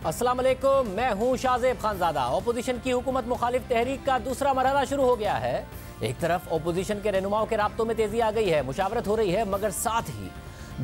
अस्सलाम वालेकुम, मैं हूं शाहजेब खानजादा। ओपोजिशन की हुकूमत मुखालिफ तहरीक का दूसरा मरहला शुरू हो गया है। एक तरफ ओपोजिशन के रहनुमाओं के राब्तों में तेजी आ गई है, मुशावरत हो रही है, मगर साथ ही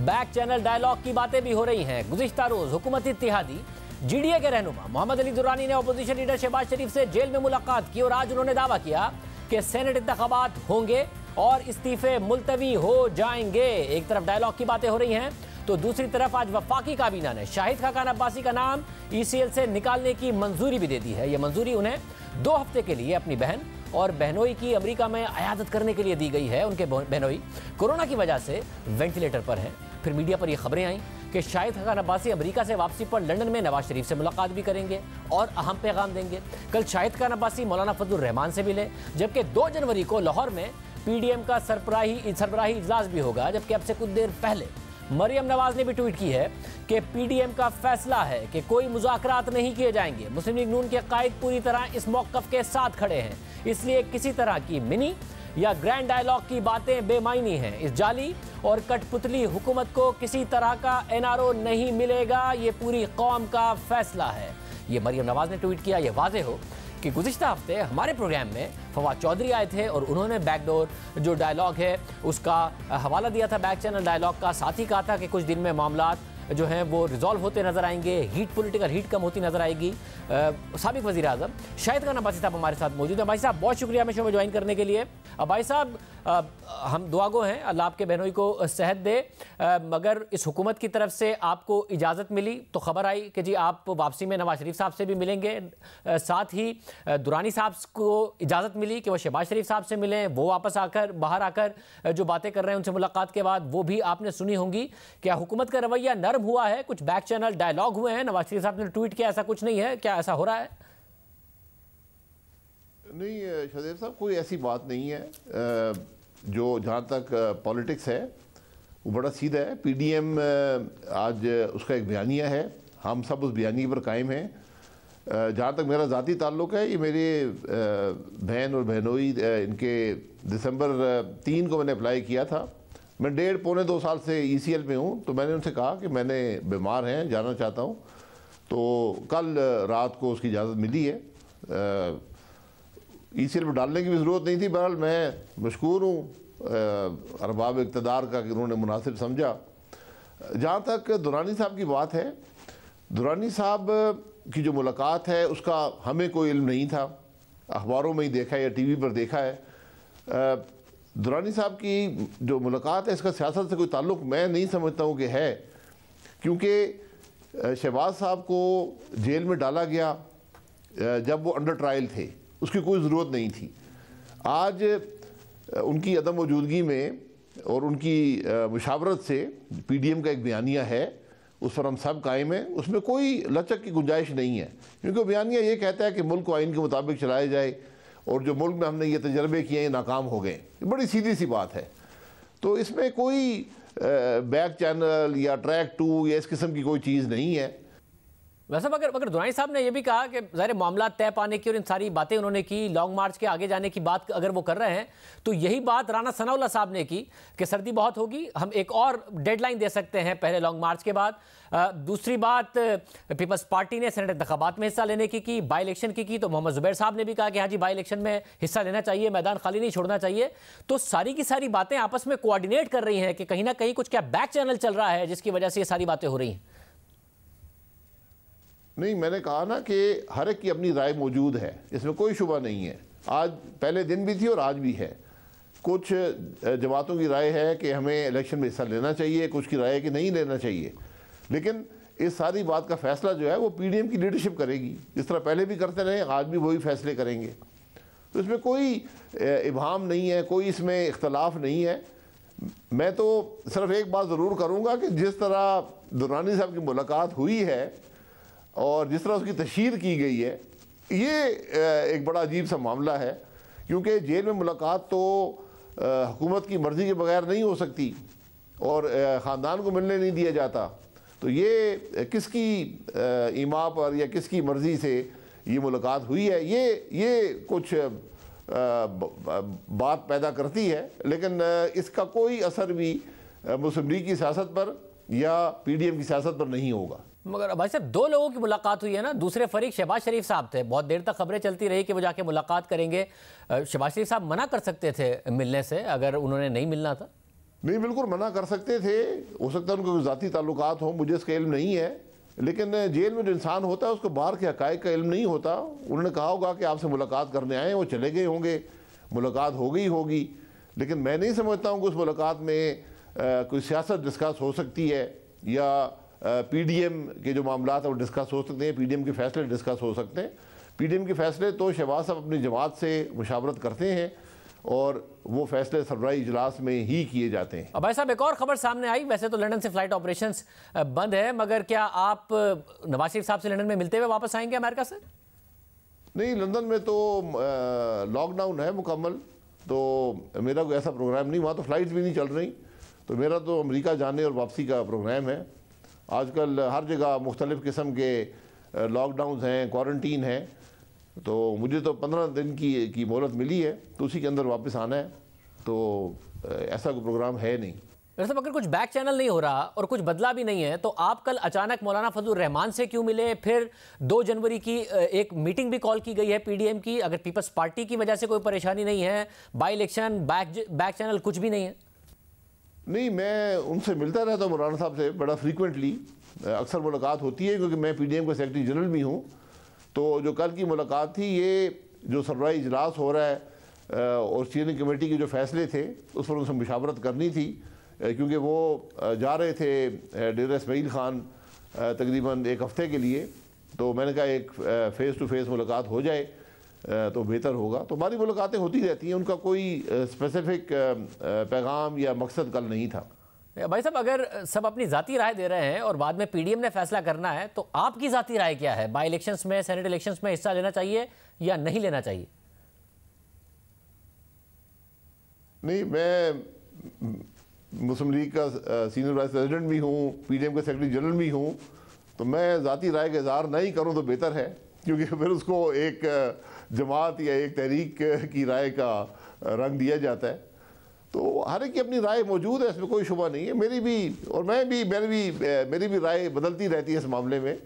बैक चैनल डायलॉग की बातें भी हो रही हैं। गुज़िश्ता रोज हुकूमती इत्तेहादी GDA के रहनुमा मोहम्मद अली दुरानी ने ओपोजिशन लीडर शहबाज शरीफ से जेल में मुलाकात की और आज उन्होंने दावा किया कि सेनेट इंतखाबात होंगे और इस्तीफे मुलतवी हो जाएंगे। एक तरफ डायलॉग की बातें हो रही हैं तो दूसरी तरफ आज वफाकी काबीना ने शाहिद खाकान अब्बासी का नाम ECL से निकालने की मंजूरी भी दे दी है। यह मंजूरी उन्हें 2 हफ्ते के लिए अपनी बहन और बहनोई की अमेरिका में अयादत करने के लिए दी गई है। उनके बहनोई कोरोना की वजह से वेंटिलेटर पर हैं। फिर मीडिया पर यह खबरें आईं कि शाहिद खाकान अब्बासी अमेरिका से वापसी पर लंदन में नवाज शरीफ से मुलाकात भी करेंगे और अहम पैगाम देंगे। कल शाहिद खाकान अब्बासी मौलाना फजलुर रहमान से मिले, जबकि 2 जनवरी को लाहौर में PDM का सरबराही इजलास भी होगा। जबकि अब से कुछ देर पहले मरियम नवाज ने भी ट्वीट की है कि PDM का फैसला है कि कोई मुज़ाकरात नहीं किए जाएंगे। मुस्लिम लीग नून के कायद पूरी तरह इस मौक़िफ़ के साथ खड़े हैं, इसलिए किसी तरह की मिनी या ग्रैंड डायलॉग की बातें बेमायनी हैं। इस जाली और कठपुतली हुकूमत को किसी तरह का NRO नहीं मिलेगा, ये पूरी कौम का फैसला है। ये मरियम नवाज ने ट्वीट किया। ये वाज़ेह हो कि गुज़िश्ता हफ्ते हमारे प्रोग्राम में फवाद चौधरी आए थे और उन्होंने बैकडोर जो डायलॉग है उसका हवाला दिया था, बैक चैनल डायलॉग का। साथ ही कहा था कि कुछ दिन में मामलात जो हैं वो रिजॉल्व होते नजर आएंगे, पोलिटिकल हीट कम होती नजर आएगी। साबिक वज़ीर आज़म शाहिद खान अब्बासी साहब हमारे साथ मौजूद हैं। भाई साहब बहुत शुक्रिया हमें शो में ज्वाइन करने के लिए। भाई साहब हम दुआगो हैं, अल्लाह आपके बहनोई को सेहत दे, मगर इस हुकूमत की तरफ से आपको इजाज़त मिली तो ख़बर आई कि जी आप वापसी में नवाज शरीफ साहब से भी मिलेंगे। साथ ही दुरानी साहब को इजाज़त मिली कि वो शहबाज शरीफ साहब से मिलें। वो वापस आकर बाहर आकर जो बातें कर रहे हैं उनसे मुलाकात के बाद वो भी आपने सुनी होंगी। क्या हुकूमत का रवैया नरम हुआ है? कुछ बैक चैनल डायलॉग हुए हैं, नवाज शरीफ साहब ने ट्वीट किया, ऐसा कुछ नहीं है, क्या ऐसा हो रहा है? नहीं शाहजेब साहब, कोई ऐसी बात नहीं है। जो जहाँ तक पॉलिटिक्स है वो बड़ा सीधा है। PDM आज उसका एक बयानिया है, हम सब उस बयानी पर कायम हैं। जहाँ तक मेरा ज़ाती ताल्लुक़ है, ये मेरे बहन और बहनोई इनके दिसंबर 3 को मैंने अप्लाई किया था। मैं 1.5-2 साल से ECL में हूँ, तो मैंने उनसे कहा कि मैंने बीमार हैं, जाना चाहता हूँ। तो कल रात को उसकी इजाज़त मिली है। ECL में डालने की भी ज़रूरत नहीं थी। बहरहाल मैं मशकूर हूँ अरबाब इक़्तिदार का कि उन्होंने मुनासिब समझा। जहाँ तक दुरानी साहब की बात है, दुरानी साहब की जो मुलाकात है उसका हमें कोई इल्म नहीं था, अखबारों में ही देखा है या TV पर देखा है। दुरानी साहब की जो मुलाकात है इसका सियासत से कोई ताल्लुक़ मैं नहीं समझता हूँ कि है, क्योंकि शहबाज साहब को जेल में डाला गया जब वो अंडर ट्रायल थे, उसकी कोई ज़रूरत नहीं थी। आज उनकी अदम मौजूदगी में और उनकी मुशावरत से PDM का एक बयानिया है, उस पर हम सब कायम हैं। उसमें कोई लचक की गुंजाइश नहीं है, क्योंकि बयानिया ये कहता है कि मुल्क को आइन के मुताबिक चलाया जाए और जो मुल्क में हमने ये तजर्बे किए हैं नाकाम हो गए। बड़ी सीधी सी बात है। तो इसमें कोई बैक चैनल या ट्रैक 2 या इस किस्म की कोई चीज़ नहीं है। वैसे मगर दुरानी साहब ने यह भी कहा कि ज़ाहिर मामला तय पाने की और इन सारी बातें उन्होंने की, लॉन्ग मार्च के आगे जाने की बात अगर वो कर रहे हैं तो यही बात राना सनाउल्लाह साहब ने की कि सर्दी बहुत होगी, हम एक और डेडलाइन दे सकते हैं पहले लॉन्ग मार्च के बाद। दूसरी बात, पीपल्स पार्टी ने सेनेट इंतखाबात में हिस्सा लेने की बाई इलेक्शन की तो मोहम्मद जुबैर साहब ने भी कहा कि हाँ जी बाई इलेक्शन में हिस्सा लेना चाहिए, मैदान खाली नहीं छोड़ना चाहिए। तो सारी की सारी बातें आपस में कोऑर्डिनेट कर रही हैं कि कहीं ना कहीं कुछ क्या बैक चैनल चल रहा है जिसकी वजह से ये सारी बातें हो रही हैं। नहीं, मैंने कहा ना कि हर एक की अपनी राय मौजूद है, इसमें कोई शुबा नहीं है। आज पहले दिन भी थी और आज भी है। कुछ जमातों की राय है कि हमें इलेक्शन में हिस्सा लेना चाहिए, कुछ की राय है कि नहीं लेना चाहिए। लेकिन इस सारी बात का फैसला जो है वो PDM की लीडरशिप करेगी, जिस तरह पहले भी करते रहे, आज भी वही फैसले करेंगे। तो इसमें कोई इबाहम नहीं है, कोई इसमें इख्तलाफ नहीं है। मैं तो सिर्फ एक बात ज़रूर करूँगा कि जिस तरह दुरानी साहब की मुलाकात हुई है और जिस तरह उसकी तशहीर की गई है, ये एक बड़ा अजीब सा मामला है, क्योंकि जेल में मुलाकात तो हुकूमत की मर्ज़ी के बगैर नहीं हो सकती और ख़ानदान को मिलने नहीं दिया जाता। तो ये किसकी ईमा पर या किसकी मर्ज़ी से ये मुलाकात हुई है, ये कुछ बात पैदा करती है। लेकिन इसका कोई असर भी मुस्लिम लीग की सियासत पर या PDM की सियासत पर नहीं होगा। मगर भाई साहब, दो लोगों की मुलाकात हुई है ना। दूसरे फरीक शहबाज शरीफ साहब थे, बहुत देर तक खबरें चलती रही कि वो जाके मुलाकात करेंगे। शहबाज शरीफ साहब मना कर सकते थे मिलने से अगर उन्होंने नहीं मिलना था। नहीं, बिल्कुल मना कर सकते थे। हो सकता है उनको ज़ाती ताल्लुकात हो, मुझे इसका इल्म नहीं है। लेकिन जेल में जो इंसान होता है उसको बाहर के हक़ाइक़ का इल्म नहीं होता। उन्होंने कहा होगा कि आपसे मुलाकात करने आए, वो चले गए होंगे, मुलाकात हो गई होगी। लेकिन मैं नहीं समझता हूँ कि उस मुलाकात में कोई सियासत डिस्कस हो सकती है या पीडीएम के जो मामला है वो डिस्कस हो सकते हैं, पीडीएम के फैसले डिस्कस हो सकते हैं। पीडीएम के फैसले तो शहबाज साहब अपनी जमात से मुशावरत करते हैं और वो फैसले सरबराही इजलास में ही किए जाते हैं। अब भाई साहब, एक और खबर सामने आई। वैसे तो लंदन से फ्लाइट ऑपरेशंस बंद है, मगर क्या आप नवाज शरीफ साहब से लंदन में मिलते हुए वापस आएंगे अमेरिका से? नहीं, लंदन में तो लॉकडाउन है मुकम्मल, तो मेरा कोई ऐसा प्रोग्राम नहीं। वहाँ तो फ्लाइट्स भी नहीं चल रही, तो मेरा तो अमेरिका जाने और वापसी का प्रोग्राम है। आजकल हर जगह मुख्तलिफ़ किस्म के लॉकडाउन हैं, क्वारंटीन है, तो मुझे तो 15 दिन की मोहलत मिली है, तो उसी के अंदर वापस आना है। तो ऐसा कोई प्रोग्राम है नहीं। वैसे अगर कुछ बैक चैनल नहीं हो रहा और कुछ बदला भी नहीं है, तो आप कल अचानक मौलाना फजलुर रहमान से क्यों मिले? फिर 2 जनवरी की एक मीटिंग भी कॉल की गई है पीडीएम की। अगर पीपल्स पार्टी की वजह से कोई परेशानी नहीं है, बाई इलेक्शन, बैक चैनल कुछ भी नहीं है? नहीं, मैं उनसे मिलता रहता हूँ, मौलाना साहब से बड़ा फ्रीक्वेंटली, अक्सर मुलाकात होती है, क्योंकि मैं पीडीएम का सेक्रेटरी जनरल भी हूँ। तो जो कल की मुलाकात थी, ये जो सरबराही इजलास हो रहा है और स्टीयरिंग कमेटी के जो फैसले थे उस पर उनसे मुशावरत करनी थी, क्योंकि वो जा रहे थे डेरा इस्माइल खान तकरीबन 1 हफ़्ते के लिए। तो मैंने कहा एक फ़ेस टू फेस मुलाकात हो जाए तो बेहतर होगा। तो हमारी मुलाकातें होती रहती हैं, उनका कोई स्पेसिफिक पैगाम या मकसद कल नहीं था। भाई साहब, अगर सब अपनी ज़ाती राय दे रहे हैं और बाद में पीडीएम ने फैसला करना है, तो आपकी ज़ाती राय क्या है? बाई इलेक्शंस में, सेनेट इलेक्शंस में हिस्सा लेना चाहिए या नहीं लेना चाहिए? नहीं, मैं मुस्लिम लीग का सीनियर वाइस प्रेसिडेंट भी हूँ, पीडीएम का सेक्रेटरी जनरल भी हूँ, तो मैं ज़ाती राय का इज़हार नहीं करूँ तो बेहतर है, क्योंकि फिर उसको एक जमात या एक तहरीक की राय का रंग दिया जाता है। तो हर एक की अपनी राय मौजूद है, इसमें कोई शुबा नहीं है। मेरी भी राय बदलती रहती है इस मामले में,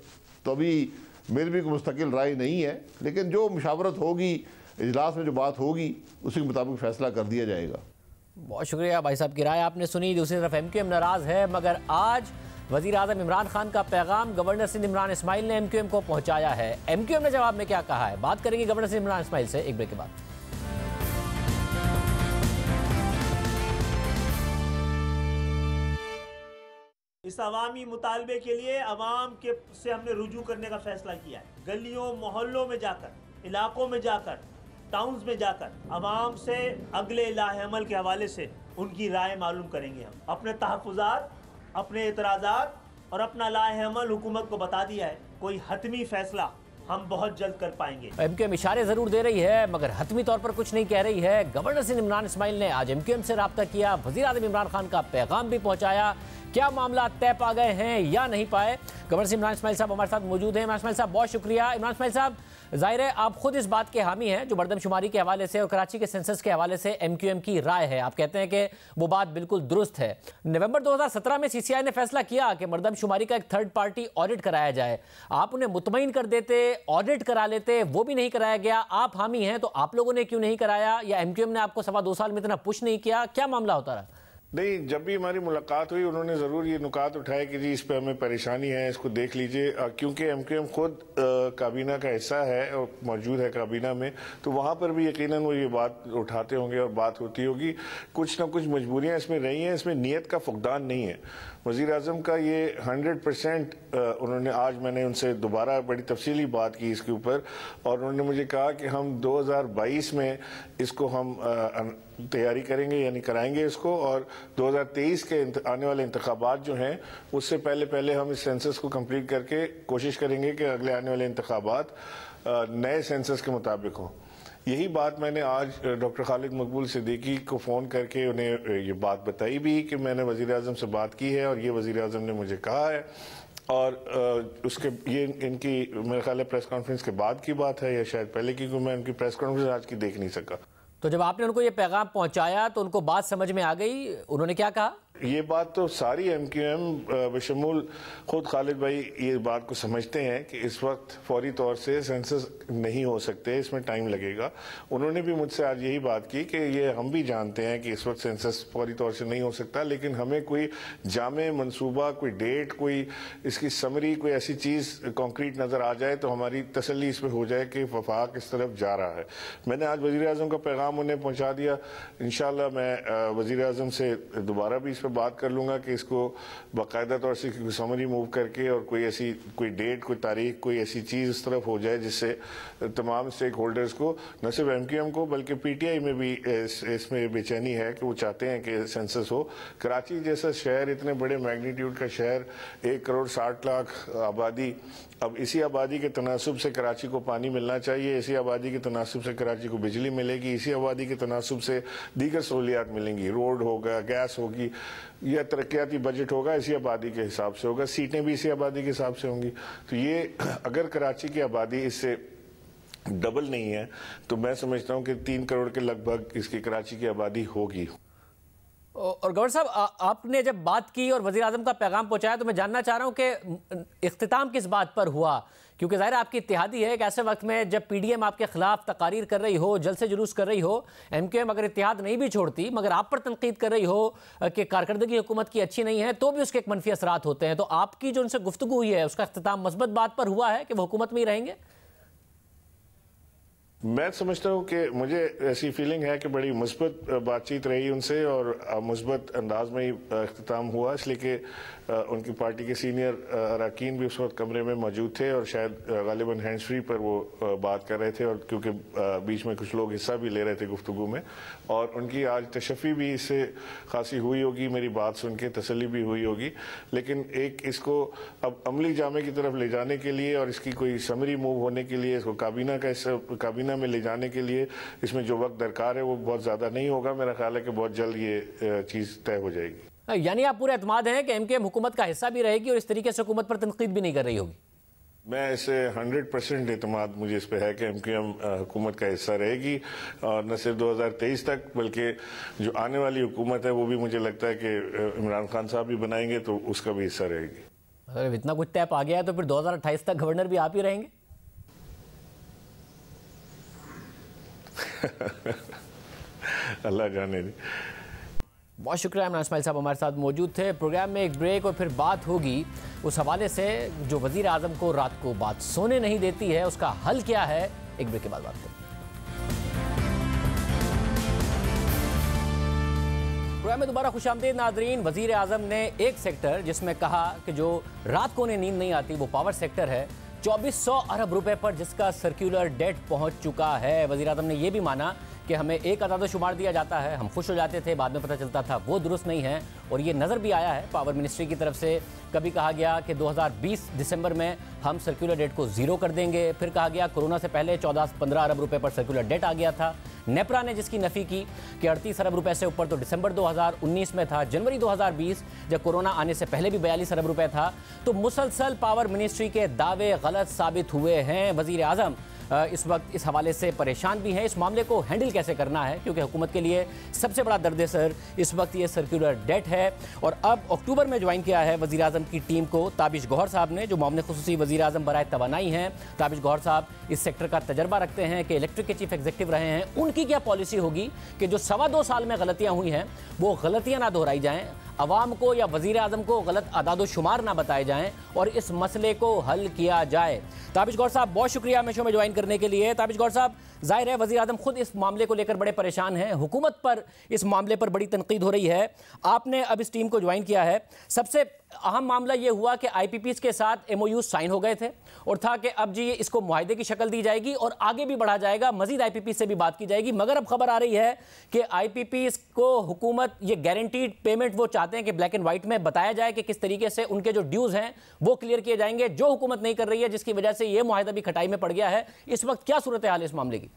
तो अभी मेरी भी कोई मुस्तकिल राय नहीं है। लेकिन जो मुशावरत होगी, इजलास में जो बात होगी, उसी के मुताबिक फैसला कर दिया जाएगा। बहुत शुक्रिया भाई साहब की राय आपने सुनी। दूसरी तरफ एमक्यूएम नाराज़ है, मगर आज वज़ीर आज़म इमरान खान का पैगाम गवर्नर सिंध इमरान इस्माइल ने एमक्यूएम को पहुंचाया है। एमक्यूएम ने जवाब में क्या कहा है, बात करेंगे गवर्नर सिंध इमरान इस्माइल से एक ब्रेक के बाद। इस अवामी मुतालबे के लिए अवाम के से हमने रुजू करने का फैसला किया है। गलियों मोहल्लों में जाकर, इलाकों में जाकर, टाउन्स में जाकर अवाम से अगले लाहेअमल के हवाले से उनकी राय मालूम करेंगे। हम अपने तहफ़्फ़ुज़ात, अपने एतराज़ात और अपना लाहेअमल हुकूमत को बता दिया है। कोई हतमी फैसला हम बहुत जल्द कर पाएंगे। एमक्यूएम इशारे जरूर दे रही है, मगर हतमी तौर पर कुछ नहीं कह रही है। गवर्नर सिंध इमरान इस्माइल ने आज एमक्यूएम से रब्ता किया, वज़ीर आज़म इमरान खान का पैगाम भी पहुंचाया। क्या मामला तय पा गए हैं या नहीं पाए? गवर्नर सिंध इमरान इस्माइल साहब हमारे साथ मौजूद हैं। इमरान इस्माइल साहब, बहुत शुक्रिया। इमरान इस्माइल साहब, जाहिर है आप खुद इस बात के हामी हैं जो मरदमशुमारी के हवाले से और कराची के सेंसस के हवाले से एमक्यूएम की राय है। आप कहते हैं कि वो बात बिल्कुल दुरुस्त है। नवंबर 2017 में सीसीआई ने फैसला किया कि मरदमशुमारी का एक थर्ड पार्टी ऑडिट कराया जाए। आप उन्हें मुतमईन कर देते, ऑडिट करा लेते, वो भी नहीं कराया गया। आप हामी हैं तो आप लोगों ने क्यों नहीं कराया, या एमक्यूएम ने आपको 2.25 साल में इतना पुश नहीं किया? क्या मामला होता रहा? नहीं, जब भी हमारी मुलाकात हुई उन्होंने ज़रूर ये नुकात उठाए कि जी इस पे हमें परेशानी है, इसको देख लीजिए। क्योंकि एमक्यूएम खुद काबीना का हिस्सा है और मौजूद है काबीना में, तो वहाँ पर भी यकीनन वो ये बात उठाते होंगे और बात होती होगी। कुछ ना कुछ मजबूरियाँ इसमें रही हैं, इसमें नीयत का फुकदान नहीं है। वज़ीर आज़म का ये 100% उन्होंने, आज मैंने उनसे दोबारा बड़ी तफसीली बात की इसके ऊपर, और उन्होंने मुझे कहा कि हम 2022 में इसको हम तैयारी करेंगे, यानी कराएंगे इसको, और 2023 के आने वाले इंतखाबात जो हैं उससे पहले हम इस सेंसस को कंप्लीट करके कोशिश करेंगे कि अगले आने वाले इंतखाबात नए सेंसस के मुताबिक हो। यही बात मैंने आज डॉक्टर खालिद मकबूल सिद्दीकी को फ़ोन करके उन्हें ये बात बताई भी कि मैंने वज़ीर आज़म से बात की है और ये वज़ीर आज़म ने मुझे कहा है। और उसके ये इनकी मेरे ख्याल है प्रेस कॉन्फ्रेंस के बाद की बात है या शायद पहले की, क्योंकि मैं उनकी प्रेस कॉन्फ्रेंस आज की देख नहीं सका। तो जब आपने उनको ये पैगाम पहुंचाया तो उनको बात समझ में आ गई? उन्होंने क्या कहा? ये बात तो सारी MQM बशमूल खुद खालिद भाई ये बात को समझते हैं कि इस वक्त फौरी तौर से सेंसस नहीं हो सकते, इसमें टाइम लगेगा। उन्होंने भी मुझसे आज यही बात की कि ये हम भी जानते हैं कि इस वक्त सेंसस फौरी तौर से नहीं हो सकता, लेकिन हमें कोई जामे मंसूबा, कोई डेट, कोई इसकी समरी, कोई ऐसी चीज़ कॉन्क्रीट नज़र आ जाए तो हमारी तसल्ली इस पर हो जाए कि वफाक इस तरफ जा रहा है। मैंने आज वज़ीर आज़म का पैगाम उन्हें पहुँचा दिया। इंशाल्लाह मैं वज़ीर आज़म से दोबारा भी इस पर बात कर लूँगा कि इसको बाकायदा तौर से समरी मूव करके और कोई डेट, कोई तारीख, कोई ऐसी चीज़ इस तरफ हो जाए जिससे तमाम स्टेक होल्डर्स को, न सिर्फ MQM को बल्कि PTI में भी इसमें बेचैनी है कि वो चाहते हैं कि सेंसस हो। कराची जैसा शहर, इतने बड़े मैग्नीट्यूड का शहर, 1 करोड़ 60 लाख आबादी, अब इसी आबादी के तनासुब से कराची को पानी मिलना चाहिए, इसी आबादी के तनासुब से कराची को बिजली मिलेगी, इसी आबादी के तनासुब से दीगर सहूलियात मिलेंगी, रोड होगा, गैस होगी, या तरक्याती बजट होगा इसी आबादी के हिसाब से होगा, सीटें भी इसी आबादी के हिसाब से होंगी। तो ये अगर कराची की आबादी इससे डबल नहीं है तो मैं समझता हूँ कि 3 करोड़ के लगभग इसकी कराची की आबादी होगी। और गवर्नर साहब, आपने जब बात की और वज़ीर आज़म का पैगाम पहुंचाया तो मैं जानना चाह रहा हूं कि इख्तिताम किस बात पर हुआ, क्योंकि ज़ाहिर आपकी इत्तेहादी है कि ऐसे वक्त में जब PDM आपके खिलाफ तकारीर कर रही हो, जलसे जुलूस कर रही हो, MQM अगर इत्तेहाद नहीं भी छोड़ती मगर आप पर तनकीद कर रही हो कि कारकर्दगी हुकूमत की अच्छी नहीं है, तो भी उसके एक मनफी असरात होते हैं। तो आपकी जो उनसे गुफ्तगू हुई है उसका इख्तिताम मस्बत बात पर हुआ है कि वो हुकूमत में ही रहेंगे? मैं समझता हूँ कि मुझे ऐसी फीलिंग है कि बड़ी मुस्बत बातचीत रही उनसे और मुस्बत अंदाज में ही अख्तिताम हुआ, इसलिए कि उनकी पार्टी के सीनियर अरकान भी उस वक्त कमरे में मौजूद थे और शायद गालिबन हैंड्स फ्री पर वो बात कर रहे थे, और क्योंकि बीच में कुछ लोग हिस्सा भी ले रहे थे गुफ्तगू में, और उनकी आज तशफ़ी भी इससे खासी हुई होगी, मेरी बात सुन के तसल्ली भी हुई होगी। लेकिन एक इसको अब अमली जामे की तरफ ले जाने के लिए और इसकी कोई समरी मूव होने के लिए, इसको काबीना में ले जाने के लिए इसमें जो वक्त दरकार है वो बहुत ज़्यादा नहीं होगा। मेरा ख्याल है कि बहुत जल्द ये चीज़ तय हो जाएगी। यानी आप पूरे एतमाद हैं कि MQM हुकूमत का हिस्सा भी रहेगी और इस तरीके से हुकूमत पर तनकीद भी नहीं कर रही होगी? मैं इसे 100% एतमाद मुझे इस पर है कि MQM हुकूमत का हिस्सा रहेगी, और न सिर्फ 2023 तक बल्कि जो आने वाली हुकूमत है वो भी मुझे लगता है कि इमरान खान साहब भी बनाएंगे तो उसका भी हिस्सा रहेगी। अगर इतना कुछ तय आ गया है तो फिर 2028 तक गवर्नर भी आप ही रहेंगे? अल्लाह जाने दी। बहुत शुक्रिया इमरान इस्माइल साहब हमारे साथ मौजूद थे। प्रोग्राम में एक ब्रेक और फिर बात होगी उस हवाले से जो वज़ीर आज़म को रात को बात सोने नहीं देती है, उसका हल क्या है। एक ब्रेक के बाद बात करें। प्रोग्राम में दोबारा खुशामदीद नाज़रीन। वज़ीर आज़म ने एक सेक्टर जिसमें कहा कि जो रात को उन्हें नींद नहीं आती वो पावर सेक्टर है, 2400 अरब रुपए पर जिसका सर्कुलर डेट पहुंच चुका है। वज़ीर आज़म ने यह भी माना कि हमें एक अदाद शुमार दिया जाता है, हम खुश हो जाते थे, बाद में पता चलता था वो दुरुस्त नहीं है, और ये नज़र भी आया है पावर मिनिस्ट्री की तरफ से। कभी कहा गया कि 2020 दिसंबर में हम सर्कुलर डेट को ज़ीरो कर देंगे, फिर कहा गया कोरोना से पहले 14-15 अरब रुपए पर सर्कुलर डेट आ गया था। नेपरा ने जिसकी नफ़ी की कि 38 अरब रुपए से ऊपर तो दिसंबर 2019 में था, जनवरी 2020 जब कोरोना आने से पहले भी 42 अरब रुपए था। तो मुसलसल पावर मिनिस्ट्री के दावे गलत साबित हुए हैं। वज़ीर आज़म इस वक्त इस हवाले से परेशान भी हैं, इस मामले को हैंडल कैसे करना है, क्योंकि हुकूमत के लिए सबसे बड़ा दर्द सर इस वक्त ये सर्कुलर डेट है। और अब अक्टूबर में ज्वाइन किया है वज़ीर आज़म की टीम को ताबिश गौहर साहब ने, जो मामले खुसूसी वज़ीर आज़म बराए तवानाई हैं। ताबिश गौहर साहब इस सेक्टर का तजर्बा रखते हैं कि इलेक्ट्रिक के चीफ एग्जीक्यूटिव रहे हैं। उनकी क्या पॉलिसी होगी कि जो 2.25 साल में गलतियाँ हुई हैं वो गलतियाँ ना दोहराई जाएँ, अवाम को या वज़ीर आज़म को गलत अदाद शुमार ना बताए जाएं और इस मसले को हल किया जाए। ताबिश गौहर साहब बहुत शुक्रिया हमें शो में ज्वाइन करने के लिए। ताबिश गौहर साहब, जाहिर है वज़ीर आज़म खुद इस मामले को लेकर बड़े परेशान हैं, हुकूमत पर इस मामले पर बड़ी तनकीद हो रही है, आपने अब इस टीम को ज्वाइन किया है। सबसे अहम मामला ये हुआ कि IPPs के साथ MOU साइन हो गए थे और था कि अब जी इसको मुआहदे की शक्ल दी जाएगी और आगे भी बढ़ा जाएगा, मजीद IPPs से भी बात की जाएगी। मगर अब खबर आ रही है कि IPPs को हुकूमत ये गारंटीड पेमेंट वो चाहते हैं कि ब्लैक एंड व्हाइट में बताया जाए कि किस तरीके से उनके जो ड्यूज हैं वो क्लियर किए जाएंगे, जो हुकूमत नहीं कर रही है, जिसकी वजह से ये मुआहदा भी खटाई में पड़ गया है। इस वक्त क्या सूरत हाल है इस मामले की?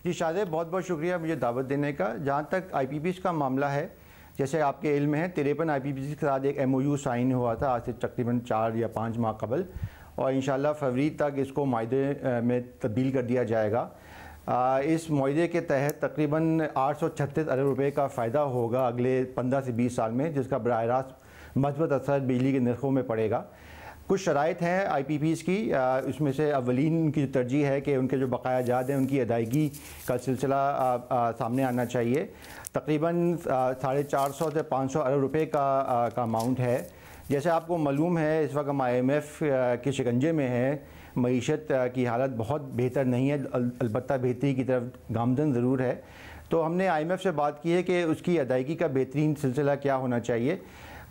जी शाहजेब, बहुत बहुत शुक्रिया मुझे दावत देने का। जहाँ तक IPPs का मामला है, जैसे आपके इल्म है 53 IPPs के साथ एक MOU साइन हुआ था आज से तकरीबन 4 या 5 माह कबल, और इंशाल्लाह फरवरी तक इसको मायदे में तब्दील कर दिया जाएगा। इस मुआहदे के तहत तकरीबन 836 अरब रुपए का फ़ायदा होगा अगले 15 से 20 साल में, जिसका बराह रास्त मस्बत असर बिजली के नरखों में पड़ेगा। कुछ शराइत हैं IPPs की, उसमें से अवलीन की तरजीह है कि उनके जो बकाया जात हैं उनकी अदायगी का सिलसिला सामने आना चाहिए। तकरीबन 450 से 500 अरब रुपए का अमाउंट है। जैसे आपको मालूम है इस वक्त हम IMF के शिकंजे में हैं, मईशत की हालत बहुत बेहतर नहीं है, अलबत्ता बेहतरी की तरफ गामजन ज़रूर है। तो हमने IMF से बात की है कि उसकी अदायगी का बेहतरीन सिलसिला क्या होना चाहिए।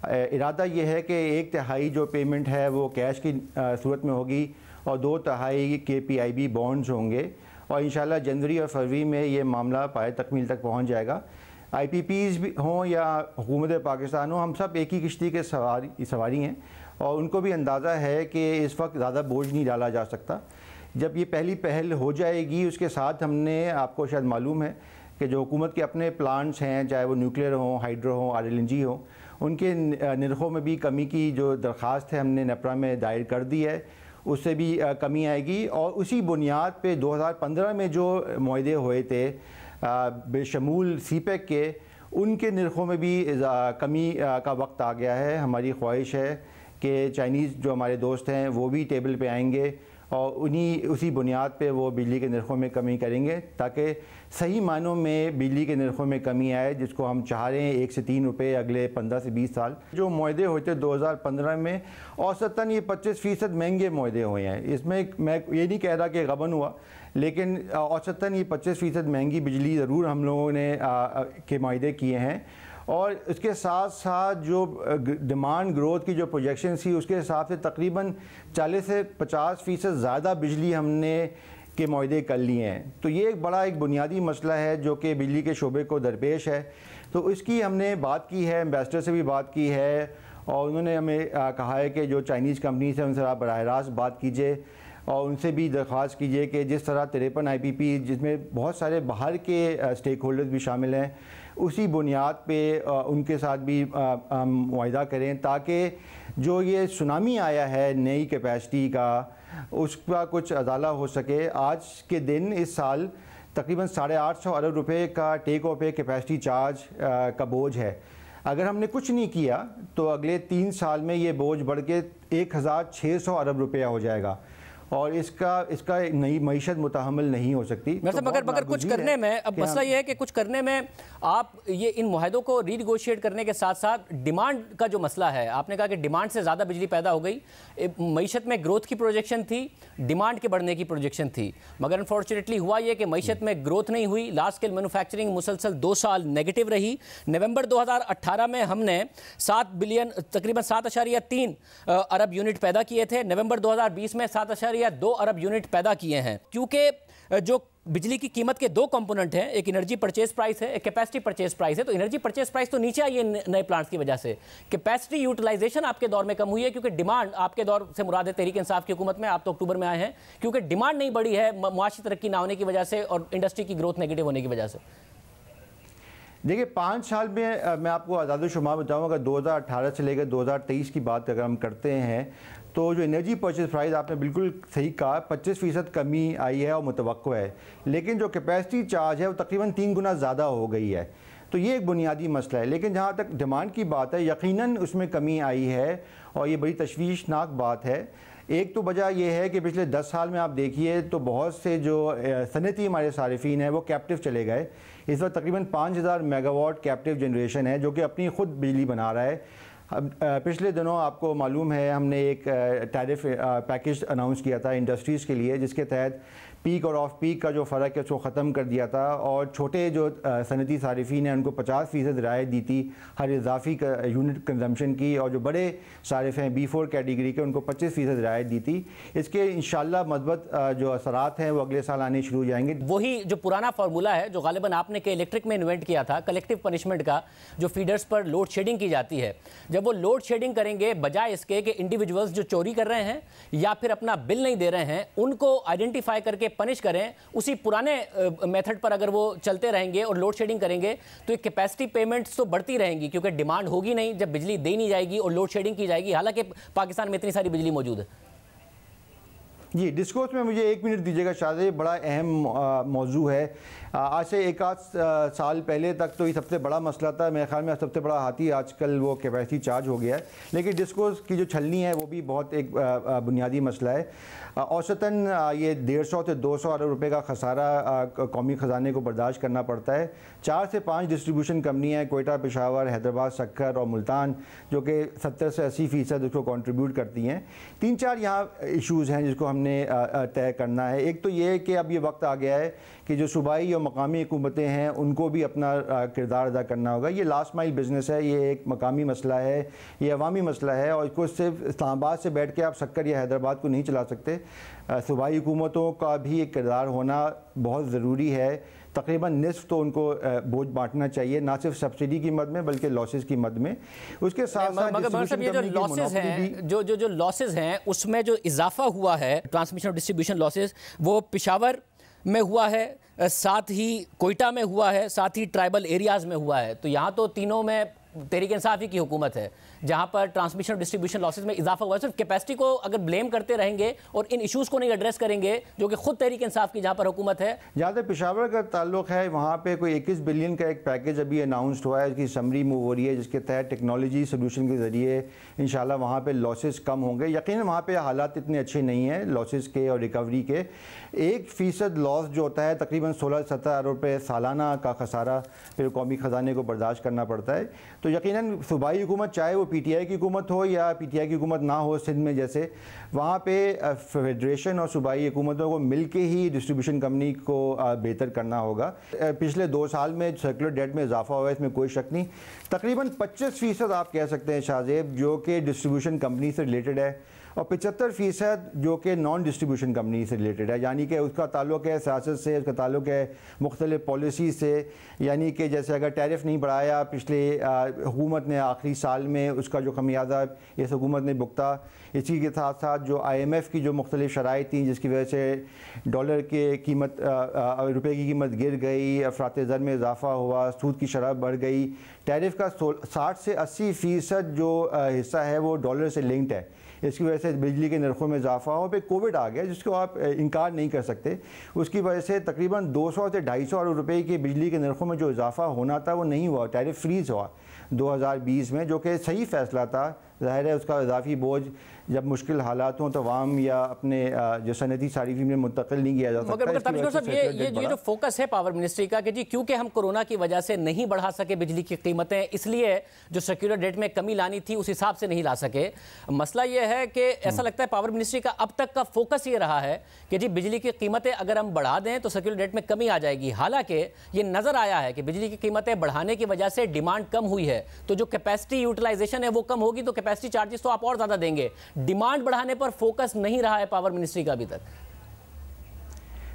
इरादा ये है कि 1/3 जो पेमेंट है वो कैश की सूरत में होगी और 2/3 के PIB बॉन्ड्स होंगे, और इंशाल्लाह जनवरी और फरवरी में ये मामला पाए तकमील तक पहुँच जाएगा। IPPs भी हों या हुकूमत पाकिस्तान हो, हम सब एक ही किश्ती के सवारी हैं और उनको भी अंदाज़ा है कि इस वक्त ज़्यादा बोझ नहीं डाला जा सकता। जब ये पहली पहल हो जाएगी उसके साथ हमने, आपको शायद मालूम है कि जो हुकूमत के अपने प्लांट्स हैं, चाहे वो न्यूक्लियर हों, हाइड्रो हों, RLNG हो, उनके नरखों में भी कमी की जो दरख्वास्त है हमने नेपरा में दायर कर दी है, उससे भी कमी आएगी। और उसी बुनियाद पे 2015 में जो मुआहदे हुए थे बेशमूल CPEC के, उनके नरखों में भी कमी का वक्त आ गया है। हमारी ख्वाहिश है कि चाइनीज़ जो हमारे दोस्त हैं वो भी टेबल पे आएंगे और उसी बुनियाद पे वो बिजली के नरखों में कमी करेंगे, ताकि सही मायनों में बिजली के नरखों में कमी आए, जिसको हम चाह रहे हैं 1 से 3 रुपये अगले 15 से 20 साल। जो मुआहदे होते 2015 में औसतन ये 25% महंगे मुआहदे हुए हैं। इसमें मैं ये नहीं कह रहा कि गबन हुआ, लेकिन औसतन ये 25% महंगी बिजली ज़रूर हम लोगों ने के मुआहदे किए हैं। और इसके साथ साथ जो डिमांड ग्रोथ की जो प्रोजेक्शन थी उसके हिसाब से तकरीबन 40 से 50% ज़्यादा बिजली हमने के मुआहदे कर लिए हैं। तो ये एक बुनियादी मसला है जो कि बिजली के शोबे को दरपेश है। तो इसकी हमने बात की है, एम्बेसडर से भी बात की है और उन्होंने हमें कहा है कि जो चाइनीज़ कंपनीज हैं उनसे आप बराह रास्त बात कीजिए और उनसे भी दरख्वास्त कीजिए कि जिस तरह 53 IPP, जिसमें बहुत सारे बाहर के स्टेक होल्डर्स भी शामिल हैं, उसी बुनियाद पे उनके साथ भी मुआहदा करें, ताकि जो ये सुनामी आया है नई कैपेसिटी का, उसका कुछ अजाला हो सके। आज के दिन इस साल तकरीबन 850 अरब रुपए का टेक ऑफ पे कैपेसिटी चार्ज का बोझ है। अगर हमने कुछ नहीं किया तो अगले 3 साल में ये बोझ बढ़ के 1600 अरब रुपया हो जाएगा और इसका नई मईशत मुतहम्मिल नहीं हो सकती। मगर कुछ करने में, अब मसला ये है कि कुछ करने में आप ये इन मुआहदों को रीनिगोशिएट करने के साथ साथ डिमांड का जो मसला है, आपने कहा कि डिमांड से ज़्यादा बिजली पैदा हो गई, मईशत में ग्रोथ की प्रोजेक्शन थी, डिमांड के बढ़ने की प्रोजेक्शन थी, मगर अनफॉर्चुनेटली हुआ ये कि मईशत में ग्रोथ नहीं हुई। लार्ज स्केल मैन्युफैक्चरिंग मुसलसल 2 साल नेगेटिव रही। नवंबर 2018 में हमने 7 बिलियन तकरीबन 7.3 अरब यूनिट पैदा किए थे। नवंबर 2020 में 7.2 अरब यूनिट पैदा किए हैं। क्योंकि जो बिजली की कीमत के 2 कंपोनेंट हैं, एक एनर्जी परचेज प्राइस है, एक कैपेसिटी परचेज प्राइस है। तो एनर्जी परचेज प्राइस तो नीचे आई है नए प्लांट्स की वजह से। कैपेसिटी यूटिलाइजेशन आपके दौर में कम हुई है, क्योंकि डिमांड, आपके दौर से मुराद है तहरीक इंसाफ की हुकूमत में, आप तो अक्टूबर में आए हैं, क्योंकि डिमांड नहीं बढ़ी है मुआशी तरक्की ना होने की वजह से और इंडस्ट्री की ग्रोथ नेगेटिव होने की वजह से। देखिए 5 साल में मैं आपको आज़ाद शुमार बताऊँ, अगर 2018 से लेकर 2023 की बात अगर हम करते हैं तो जो एनर्जी परचेज प्राइस आपने बिल्कुल सही कहा, 25% कमी आई है और मुतवक्को है, लेकिन जो कैपेसिटी चार्ज है वो तकरीबन 3 गुना ज़्यादा हो गई है। तो ये एक बुनियादी मसला है। लेकिन जहाँ तक डिमांड की बात है, यकीनन उसमें कमी आई है और ये बड़ी तशवीशनाक बात है। एक तो वजह यह है कि पिछले 10 साल में आप देखिए तो बहुत से जो सनती हमारे सारिफीन हैं वो कैप्टिव चले गए। इस वक्त तकरीबन 5000 मेगावाट कैप्टिव जनरेशन है जो कि अपनी खुद बिजली बना रहा है। पिछले दिनों आपको मालूम है हमने एक टैरिफ पैकेज अनाउंस किया था इंडस्ट्रीज़ के लिए, जिसके तहत पीक और ऑफ पीक का जो फ़र्क है उसको ख़त्म कर दिया था और छोटे जो सनती सारिफीन हैं उनको 50% रियायत दी थी हर इजाफी यूनिट कंजम्पशन की, और जो बड़े सारिफ हैं B4 कैटेगरी के उनको 25% रियायत दी थी। इसके इंशाल्लाह मज़बूत जो असरात हैं वो अगले साल आने शुरू हो जाएंगे। वही जो पुराना फार्मूला है जो गालिबन आपने के इलेक्ट्रिक में इन्वेंट किया था, कलेक्टिव पनिशमेंट का, जो फीडर्स पर लोड शेडिंग की जाती है, जब वो लोड शेडिंग करेंगे बजाय इसके कि इंडिविजुअल्स जो चोरी कर रहे हैं या फिर अपना बिल नहीं दे रहे हैं उनको आइडेंटिफाई करके पनिश करें, उसी पुराने मेथड पर अगर वो चलते रहेंगे और लोड शेडिंग करेंगे तो ये कैपेसिटी पेमेंट्स तो बढ़ती रहेंगी, क्योंकि डिमांड होगी नहीं जब बिजली दे नहीं जाएगी और लोड शेडिंग की जाएगी, हालांकि पाकिस्तान में इतनी सारी बिजली मौजूद है। जी, डिस्कोर्स में मुझे 1 मिनट दीजिएगा शाहज़ेब, बड़ा अहम मौजू है। आज से एक आध साल पहले तक तो ये सबसे बड़ा मसला था, मेरे ख्याल में सबसे बड़ा हाथी आजकल वो कैपेसिटी चार्ज हो गया है। लेकिन डिस्कोर्स की जो छलनी है वो भी बहुत एक बुनियादी मसला है। औसतन ये 150 से 200 अरब रुपए का खसारा कौमी ख़जाने को बर्दाश्त करना पड़ता है। 4 से 5 डिस्ट्रीब्यूशन कंपनियाँ हैं, कोयटा, पेशावर, हैदराबाद, सक्कर और मुल्तान, जो कि 70 से 80% उसको कंट्रीब्यूट करती हैं। 3-4 यहाँ इश्यूज़ हैं जिसको हमने तय करना है। एक तो ये कि अब ये वक्त आ गया है कि जो सूबाई और मकामी हुकूमतें हैं उनको भी अपना किरदार अदा करना होगा। ये लास्ट माइल बिज़नेस है, ये एक मकामी मसला है, ये अवामी मसला है और इसको सिर्फ इस्लामाबाद से बैठ के आप सक्कर या हैदराबाद को नहीं चला सकते। सूबाई हुकूमतों का भी एक किरदार होना बहुत ज़रूरी है। तकरीबन निस्फ तो उनको बोझ बांटना चाहिए, ना सिर्फ सब्सिडी की मद में बल्कि लॉसेस की मद में। उसके साथ साथ ये जो लॉसेस हैं, जो लॉसेस हैं उसमें जो इजाफा हुआ है ट्रांसमिशन और डिस्ट्रीब्यूशन लॉसेस, वो पेशावर में हुआ है, साथ ही कोयटा में हुआ है, साथ ही ट्राइबल एरियाज़ में हुआ है। तो यहाँ तो तीनों में तहरीक इंसाफ की हुकूमत है जहाँ पर ट्रांसमिशन और डिस्ट्रीब्यूशन लॉसेस में इजाफा हुआ है। सिर्फ कैपेसिटी को अगर ब्लेम करते रहेंगे और इन इश्यूज़ को नहीं एड्रेस करेंगे जो कि खुद तहरीक इंसाफ की जहाँ पर हुकूमत है। जहाँ तक पेशावर का ताल्लुक है, वहाँ पे कोई 21 बिलियन का एक पैकेज अभी अनाउंसड हुआ है, इसकी समरी मूव हो रही है, जिसके तहत टेक्नोलॉजी सोल्यूशन के ज़रिए इंशाल्लाह वहाँ पे लॉसेस कम होंगे। यकीनन वहाँ पे हालात इतने अच्छे नहीं हैं लॉसेस के और रिकवरी के। 1% लॉस जो होता है तकरीबन 16-17 अरब रुपये सालाना का खसारा फिर कौमी ख़जाने को बर्दाश्त करना पड़ता है। तो यकीनन सूबाई हुकूमत, चाहे वो PTI की हुकूमत हो या PTI की हुकूमत ना हो सिंध में जैसे, वहाँ पे फेडरेशन और सूबाई हुकूमतों को मिल के ही डिस्ट्रीब्यूशन कंपनी को बेहतर करना होगा। पिछले 2 साल में सर्कुलर डेट में इजाफा हुआ है, इसमें कोई शक नहीं। तकरीबन 25% आप कह सकते हैं शाहज़ेब जो कि डिस्ट्रीब्यूशन कंपनी से रिलेटेड है और 75% जो कि नॉन डिस्ट्रीब्यूशन कंपनी से रिलेटेड है, यानी कि उसका ताल्लुक़ है सियासत से, उसका ताल्लुक़ है मुख्तलिफ पॉलिसी से। यानी कि जैसे अगर टैरिफ नहीं बढ़ाया पिछले हुकूमत ने आखिरी साल में, उसका जो खमियाजा इस हुकूमत ने भुगता। इसी के साथ साथ जो IMF की जो मुख्तलिफ शराइत थी जिसकी वजह से डॉलर की कीमत, रुपये की कीमत गिर गई, अफरात ज़र में इजाफा हुआ, सूद की शरह बढ़ गई। टैरिफ का 60 से 80% जो हिस्सा है वो डॉलर से लिंक्ड है। इसकी वजह से बिजली के नरखों में इजाफा हो, फिर कोविड आ गया जिसको आप इनकार नहीं कर सकते। उसकी वजह से तकरीबन 200 से 250 अरब रुपये की बिजली के नरखों में जो इजाफा होना था वो नहीं हुआ, टैरिफ फ्रीज हुआ 2020 में, जो कि सही फैसला था। ज़ाहिर है उसका इजाफी बोझ जब मुश्किल हालात हों तो अवाम या अपने जो सनती सारिफीन में मुंतकिल नहीं किया जा सकता। मगर तब्शीर साहब ये जो फोकस है पावर मिनिस्ट्री का कि जी क्योंकि हम कोरोना की वजह से नहीं बढ़ा सके बिजली की कीमतें, इसलिए जो सर्कुलर डेट में कमी लानी थी उस हिसाब से नहीं ला सके। मसला ये है कि ऐसा लगता है पावर मिनिस्ट्री का अब तक का फोकस ये रहा है कि जी बिजली की कीमतें अगर हम बढ़ा दें तो सर्कुलर डेट में कमी आ जाएगी। हालांकि ये नजर आया है कि बिजली की कीमतें बढ़ाने की वजह से डिमांड कम हुई है, तो जो कैपेसिटी यूटिलाइजेशन है वो कम होगी, तो कैपेसिटी चार्जेस तो आप और ज्यादा देंगे। डिमांड बढ़ाने पर फोकस नहीं रहा है पावर मिनिस्ट्री का अभी तक।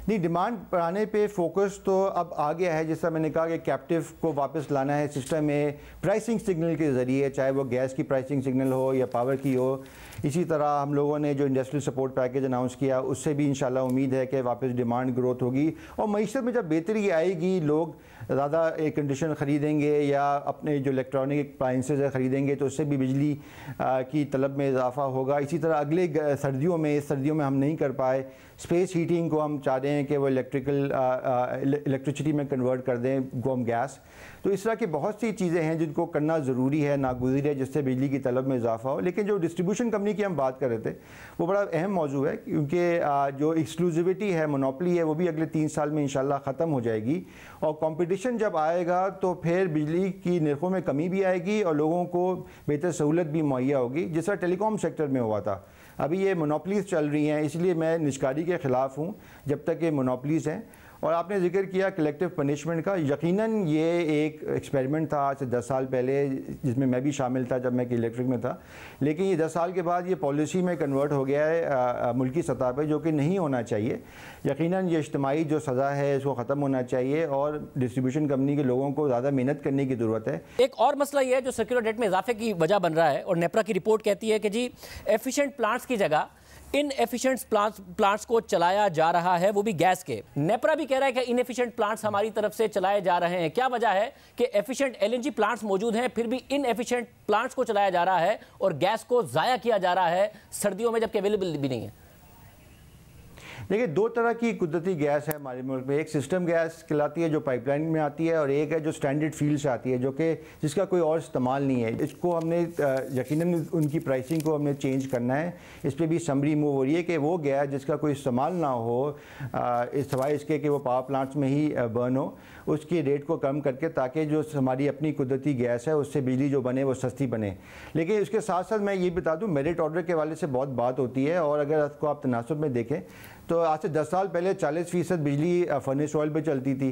नहीं, डिमांड बढ़ाने पे फोकस तो अब आ गया है। जैसा मैंने कहा कि कैप्टिव को वापस लाना है सिस्टम में प्राइसिंग सिग्नल के ज़रिए, चाहे वो गैस की प्राइसिंग सिग्नल हो या पावर की हो। इसी तरह हम लोगों ने जो इंडस्ट्रियल सपोर्ट पैकेज अनाउंस किया उससे भी इंशाल्लाह उम्मीद है कि वापस डिमांड ग्रोथ होगी और मईशत में जब बेहतरी आएगी, लोग ज़्यादा एयर कंडीशन ख़रीदेंगे या अपने जो इलेक्ट्रॉनिक अप्लाइंसेज है ख़रीदेंगे तो उससे भी बिजली की तलब में इजाफा होगा। इसी तरह अगले सर्दियों में हम नहीं कर पाए, स्पेस हीटिंग को हम चाह रहे हैं कि वो इलेक्ट्रिसिटी में कन्वर्ट कर दें, गोम गैस। तो इस तरह की बहुत सी चीज़ें हैं जिनको करना ज़रूरी है, नागुज़िर है, जिससे बिजली की तलब में इजाफा हो। लेकिन जो डिस्ट्रीब्यूशन कंपनी की हम बात कर रहे थे वो बड़ा अहम मौजू है, क्योंकि जो एक्सक्लूसिविटी है, मोनोपली है, वो भी अगले 3 साल में इंशाल्लाह ख़त्म हो जाएगी और कंपटीशन जब आएगा तो फिर बिजली की नरखों में कमी भी आएगी और लोगों को बेहतर सहूलत भी मुहैया होगी, जिस तरह टेलीकॉम सेक्टर में हुआ था। अभी ये मोनोपलीज़ चल रही हैं, इसलिए मैं निष्कारी के ख़िलाफ़ हूँ जब तक ये मोनोपलीज़ हैं। और आपने जिक्र किया कलेक्टिव पनिशमेंट का, यकीनन ये एक एक्सपेरिमेंट था आज से 10 साल पहले जिसमें मैं भी शामिल था जब मैं इलेक्ट्रिक में था। लेकिन ये 10 साल के बाद ये पॉलिसी में कन्वर्ट हो गया है मुल्की सतह पे, जो कि नहीं होना चाहिए। यकीनन ये इज्तिमाई जो सज़ा है इसको ख़त्म होना चाहिए और डिस्ट्रीब्यूशन कंपनी के लोगों को ज़्यादा मेहनत करने की ज़रूरत है। एक और मसला ये है जो सर्कुलर डेट में इजाफे की वजह बन रहा है और नेपरा की रिपोर्ट कहती है कि जी एफिशिएंट प्लांट्स की जगह इनएफिशिएंट प्लांट्स को चलाया जा रहा है, वो भी गैस के। नेपरा भी कह रहा है कि इनएफिशिएंट प्लांट्स हमारी तरफ से चलाए जा रहे हैं। क्या वजह है कि एफिशिएंट LNG प्लांट्स मौजूद हैं फिर भी इनएफिशिएंट प्लांट्स को चलाया जा रहा है और गैस को जाया किया जा रहा है सर्दियों में जबकि अवेलेबल भी नहीं है? देखिए, दो तरह की कुदरती गैस है हमारे मुल्क में। एक सिस्टम गैस कहलाती है जो पाइपलाइन में आती है, और एक है जो स्टैंडर्ड फील्ड से आती है, जो कि जिसका कोई और इस्तेमाल नहीं है। इसको हमने यकीनन उनकी प्राइसिंग को हमने चेंज करना है। इस पर भी समरी मूव हो रही है कि वो गैस जिसका कोई इस्तेमाल ना हो, सिवाय इसके कि वो पावर प्लांट्स में ही बर्न हो, उसकी रेट को कम करके, ताकि जो हमारी अपनी कुदरती गैस है उससे बिजली जो बने वो सस्ती बने। लेकिन इसके साथ साथ मैं ये बता दूं, मेरिट ऑर्डर के हवाले से बहुत बात होती है, और अगर इसको आप तनासुब में देखें तो आज से 10 साल पहले 40% बिजली फर्नेस ऑयल पे चलती थी।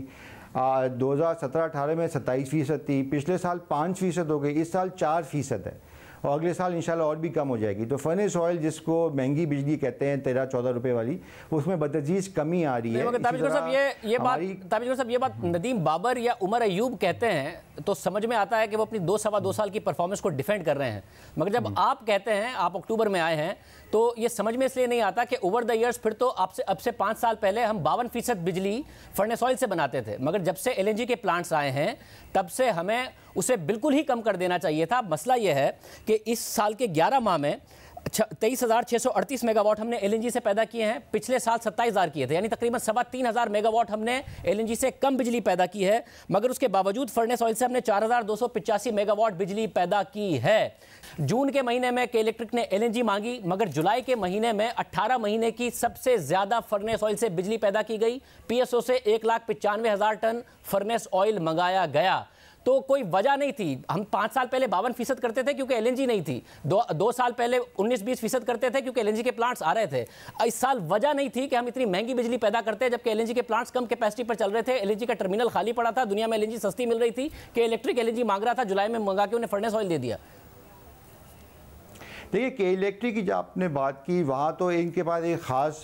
2017-18 में 27% थी, पिछले साल 5% हो गई, इस साल 4% है, और अगले साल इंशाल्लाह और भी कम हो जाएगी। तो फर्नेस ऑयल जिसको महंगी बिजली कहते हैं 13-14 रुपए वाली, उसमें बदतजीज कमी आ रही है। ताबिश साहब ये बात नदीम बाबर या उमर अयूब कहते हैं तो समझ में आता है कि वो अपनी 2-2.25 साल की परफॉर्मेंस को डिफेंड कर रहे हैं, मगर जब आप कहते हैं, आप अक्टूबर में आए हैं, तो ये समझ में इसलिए नहीं आता कि ओवर द ईयर्स फिर तो अब से 5 साल पहले हम 52% बिजली फर्नेस ऑयल से बनाते थे, मगर जब से एलएनजी के प्लांट्स आए हैं तब से हमें उसे बिल्कुल ही कम कर देना चाहिए था। मसला यह है कि इस साल के 11 माह में 23,638 मेगावाट हमने एलएनजी से पैदा किए हैं, पिछले साल 27,000 किए थे, यानी तकरीबन 3,500 मेगावाट हमने एलएनजी से कम बिजली पैदा की है, मगर उसके बावजूद फर्नेस ऑयल से हमने 4,285 मेगावाट बिजली पैदा की है। जून के महीने में के इलेक्ट्रिक ने एलएनजी मांगी, मगर जुलाई के महीने में 18 महीने की सबसे ज्यादा फर्नेस ऑयल से बिजली पैदा की गई। पीएसओ से 1,95,000 टन फर्नेस ऑयल मंगाया गया। तो कोई वजह नहीं थी। हम 5 साल पहले 52% करते थे क्योंकि एलएनजी नहीं थी, 2 साल पहले 19-20% करते थे क्योंकि एलएनजी के प्लांट्स आ रहे थे। इस साल वजह नहीं थी कि हम इतनी महंगी बिजली पैदा करते हैं जबकि एलएनजी के प्लांट्स कम कैपेसिटी पर चल रहे थे, एलएनजी का टर्मिनल खाली पड़ा था, दुनिया में एलएनजी सस्ती मिल रही थी कि इलेक्ट्रिक एलएनजी मांग रहा था, जुलाई में मंगा के उन्हें फर्नेस ऑयल दे दिया। देखिए, के इलेक्ट्रिक की जो आपने बात की, वहाँ तो इनके पास एक ख़ास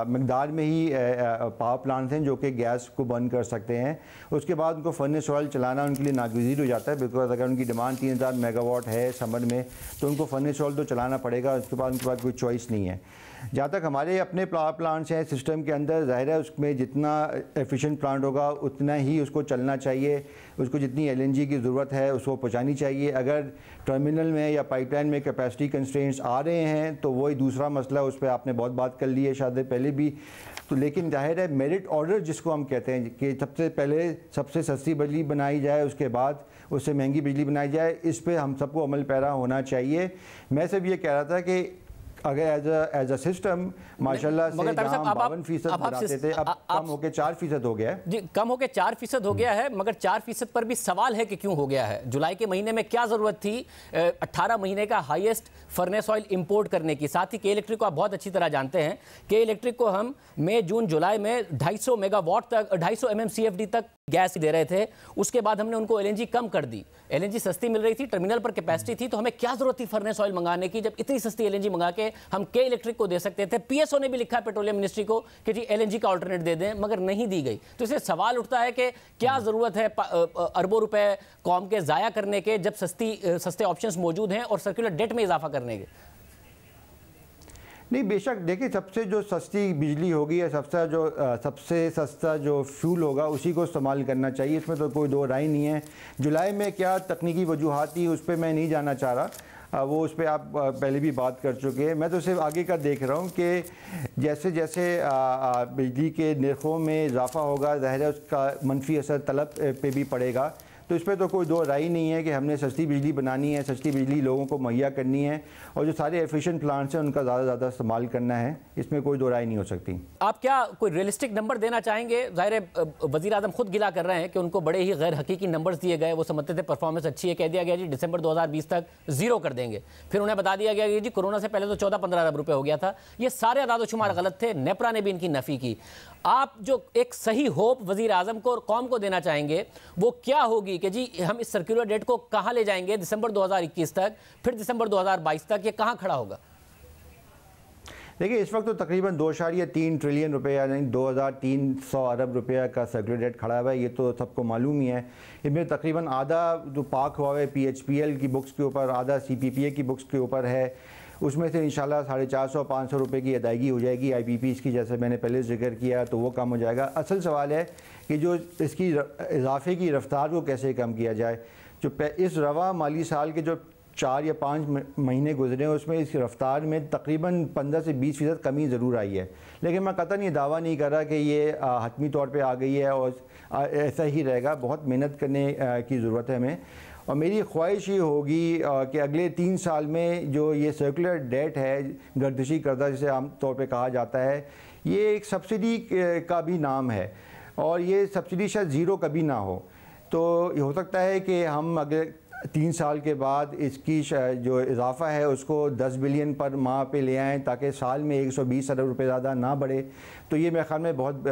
मकदार में ही पावर प्लांट्स हैं जो कि गैस को बर्न कर सकते हैं। उसके बाद उनको फर्नेस ऑयल चलाना उनके लिए नागुज़ीर हो जाता है, बिकॉज अगर उनकी डिमांड 3,000 मेगावाट है समर में, तो उनको फर्नेस ऑयल तो चलाना पड़ेगा, उसके बाद उनके पास कोई चॉइस नहीं है। जहाँ तक हमारे अपने पावर प्लांट्स हैं सिस्टम के अंदर, ज़ाहिर है उसमें जितना एफिशिएंट प्लांट होगा उतना ही उसको चलना चाहिए, उसको जितनी एलएनजी की ज़रूरत है उसको पहुँचानी चाहिए। अगर टर्मिनल में या पाइपलाइन में कैपेसिटी कंस्ट्रेंट्स आ रहे हैं तो वही दूसरा मसला, उस पर आपने बहुत बात कर ली है शायद पहले भी। तो लेकिन जाहिर है मेरिट ऑर्डर जिसको हम कहते हैं कि सबसे पहले सबसे सस्ती बिजली बनाई जाए, उसके बाद उससे महंगी बिजली बनाई जाए, इस पर हम सबको अमल पैरा होना चाहिए। मैं सिर्फ ये कह रहा था कि अगर एज अ सिस्टम माशाल्लाह से 52% बनाते थे, अब कम होकर 4% हो गया है। जी, कम होकर 4% हो गया है, मगर 4% पर भी सवाल है कि क्यों हो गया है। जुलाई के महीने में क्या जरूरत थी 18 महीने का हाईएस्ट फर्नेस ऑयल इंपोर्ट करने की। साथ ही के इलेक्ट्रिक को आप बहुत अच्छी तरह जानते हैं, के इलेक्ट्रिक को हम मई जून जुलाई में 250 मेगावाट तक 250 MMCFD तक गैस दे रहे थे, उसके बाद हमने उनको एलएनजी कम कर दी। एलएनजी सस्ती मिल रही थी, टर्मिनल पर कैपेसिटी थी, तो हमें क्या जरूरत थी फर्नेस ऑयल मंगाने की जब इतनी सस्ती एलएनजी मंगा के हम के इलेक्ट्रिक को दे सकते थे। पीएसओ ने भी लिखा है पेट्रोलियम मिनिस्ट्री को कि जी एलएनजी का अल्टरनेट दे दें, मगर नहीं दी गई। तो इससे सवाल उठता है कि क्या जरूरत है अरबों रुपए कौम के जाया करने के जब सस्ते ऑप्शंस मौजूद हैं और सर्कुलर डेट में इजाफा करने के। नहीं, बेशक देखिए, सबसे जो सस्ती बिजली होगी या सबसे सस्ता जो फ्यूल होगा उसी को इस्तेमाल करना चाहिए, इसमें तो कोई दो राय नहीं है। जुलाई में क्या तकनीकी वजूहात थी उस पर मैं नहीं जाना चाह रहा, वो उस पर आप पहले भी बात कर चुके हैं। मैं तो सिर्फ आगे का देख रहा हूँ कि जैसे जैसे बिजली के नरखों में इजाफा होगा, ज़ाहिर है उसका मनफी असर तलब पे भी पड़ेगा। तो इस पर तो कोई दो राय नहीं है कि हमने सस्ती बिजली बनानी है, सस्ती बिजली लोगों को मुहैया करनी है, और जो सारे एफिशिएंट प्लांट्स हैं उनका ज़्यादा से ज़्यादा इस्तेमाल करना है, इसमें कोई दो राय नहीं हो सकती। आप क्या कोई रियलिस्टिक नंबर देना चाहेंगे? ज़ाहिर है वज़ीर आज़म खुद गिला कर रहे हैं कि उनको बड़े ही गैर हकीकी नंबर्स दिए गए, वो समझते थे परफॉर्मेंस अच्छी है, कह दिया गया जी दिसंबर 2020 तक 0 कर देंगे, फिर उन्हें बता दिया गया कि जी कोरोना से पहले तो 14-15 अरब रुपये हो गया था। ये सारे अदाद-ओ-शुमार गलत थे, नेपरा ने भी इनकी नफ़ी की। आप जो एक सही होप वज़ीर आज़म को और कौम को देना चाहेंगे वो क्या होगी कि जी हम इस सर्कुलर डेट को कहां ले जाएंगे दिसंबर 2021 तक, फिर दिसंबर 2022 तक, ये कहां खड़ा होगा? देखिए, इस वक्त तो तकरीबन 2.3 ट्रिलियन रुपये यानी 2,300 अरब रुपये का सर्कुलर डेट खड़ा हुआ है, ये तो सबको मालूम ही है। इसमें तकरीबन आधा जो पाक हुआ है PHPL की बुक्स के ऊपर, आधा CPPA की बुक्स के ऊपर है, उसमें से इंशाल्लाह 450-500 रुपये की अदायगी हो जाएगी IPPs की, जैसे मैंने पहले जिक्र किया, तो वो कम हो जाएगा। असल सवाल है कि जो इसकी इजाफे की रफ्तार को कैसे कम किया जाए। जो इस रवा माली साल के जो 4 या 5 महीने गुजरे हैं उसमें इस रफ्तार में तकरीबन 15 से 20% कमी ज़रूर आई है, लेकिन मैं कतई ये दावा नहीं कर रहा कि ये हतमी तौर पे आ गई है और ऐसा ही रहेगा। बहुत मेहनत करने की ज़रूरत है हमें, और मेरी ख्वाहिश ये होगी कि अगले 3 साल में जो ये सर्कुलर डेट है, गर्दिशी कर्जा जिसे आम तौर पे कहा जाता है, ये एक सब्सिडी का भी नाम है और ये सब्सिडी शायद ज़ीरो कभी ना हो। तो ये हो सकता है कि हम अगले 3 साल के बाद इसकी जो इजाफ़ा है उसको 10 बिलियन पर माह पे ले आएँ ताकि साल में 120 अरब रुपये ज़्यादा ना बढ़े। तो ये मेरे ख्याल में बहुत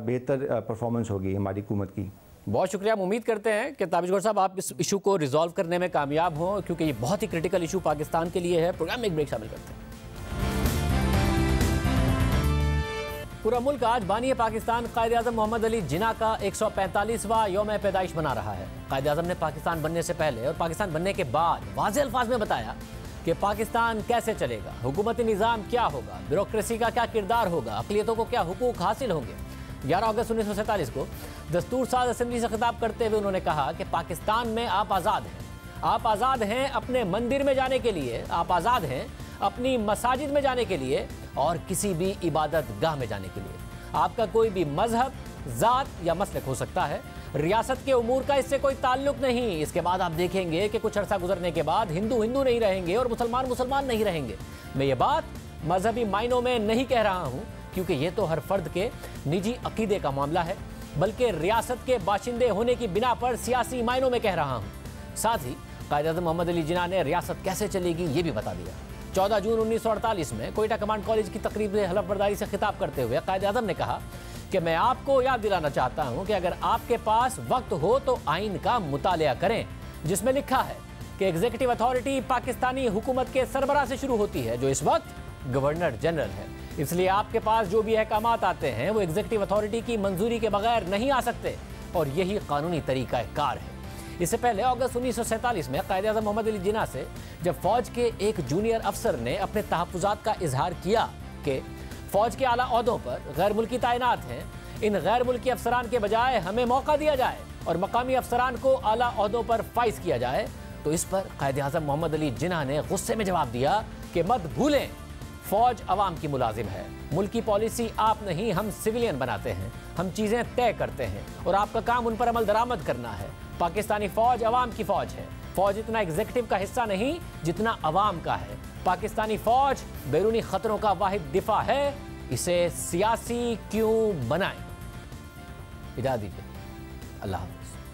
बेहतर परफॉर्मेंस होगी हमारी हुकूमत की। बहुत शुक्रिया। हम उम्मीद करते हैं कि ताबिश गौहर साहब आप इस इशू को रिजॉल्व करने में कामयाब हों, क्योंकि ये बहुत ही क्रिटिकल इशू पाकिस्तान के लिए है। प्रोग्राम में एक ब्रेक शामिल करते हैं। पूरा मुल्क आज बानी पाकिस्तान कायद-ए-आज़म मोहम्मद अली जिन्ना का 145वां यौम पैदाइश मना रहा है। कायद-ए-आज़म ने पाकिस्तान बनने से पहले और पाकिस्तान बनने के बाद वाज़ेह अल्फाज में बताया कि पाकिस्तान कैसे चलेगा, हुकूमती निज़ाम क्या होगा, ब्यूरोक्रेसी का क्या किरदार होगा, अक़लियतों को क्या हुकूक हासिल होंगे। 11 अगस्त 1947 को दस्तूर साज असेंबली से खिताब करते हुए उन्होंने कहा कि पाकिस्तान में आप आज़ाद हैं। आप आज़ाद हैं अपने मंदिर में जाने के लिए, आप आज़ाद हैं अपनी मसाजिद में जाने के लिए और किसी भी इबादत गाह में जाने के लिए। आपका कोई भी मजहब, ज़ात या मसलक हो सकता है। रियासत के उमूर का इससे कोई ताल्लुक नहीं। इसके बाद आप देखेंगे कि कुछ अरसा गुजरने के बाद हिंदू हिंदू नहीं रहेंगे और मुसलमान मुसलमान नहीं रहेंगे। मैं ये बात मजहबी मायनों में नहीं कह रहा हूँ, क्योंकि ये तो हर फर्द के निजी अकीदे का मामला है, बल्कि रियासत के बाशिंदे होने की बिना पर सियासी मायनों में कह रहा हूँ। साथ ही कायद-ए-आज़म मोहम्मद अली जिन्ना ने रियासत कैसे चलेगी ये भी बता दिया। 14 जून 1948 में कोयटा कमांड कॉलेज की तकरीब में हलफ बर्दारी से खिताब करते हुए कायद-ए-आज़म ने कहा कि मैं आपको याद दिलाना चाहता हूं कि अगर आपके पास वक्त हो तो आइन का मुतालिया करें, जिसमें लिखा है कि एग्जीक्यूटिव अथॉरिटी पाकिस्तानी हुकूमत के सरबराह से शुरू होती है, जो इस वक्त गवर्नर जनरल है। इसलिए आपके पास जो भी अहकामात आते हैं वो एग्जीक्यूटिव अथॉरिटी की मंजूरी के बगैर नहीं आ सकते, और यही कानूनी तरीका कार है। इससे पहले अगस्त 1947 में कायद-ए-आज़म मोहम्मद अली जिन्ना से जब फौज के एक जूनियर अफसर ने अपने तहफ़्फ़ुज़ात का इजहार किया कि फौज के आला ओहदों पर गैर मुल्की तैनात हैं, इन गैर मुल्की अफसरान के बजाय हमें मौका दिया जाए और मकामी अफसरान को आला ओहदों पर फाइज किया जाए, तो इस पर कायद-ए-आज़म मोहम्मद अली जिन्ना ने गुस्से में जवाब दिया कि मत भूलें, फौज अवाम की मुलाजिम है। मुल्की पॉलिसी आप नहीं, हम सिविलियन बनाते हैं, हम चीज़ें तय करते हैं और आपका काम उन पर अमल दरामद करना है। पाकिस्तानी फौज अवाम की फौज है। फौज इतना एग्जीक्यूटिव का हिस्सा नहीं जितना अवाम का है। पाकिस्तानी फौज बैरूनी खतरों का वाहिद दिफा है, इसे सियासी क्यों बनाएं। इजाज़त दीजिए। अल्लाह हाफ़िज़।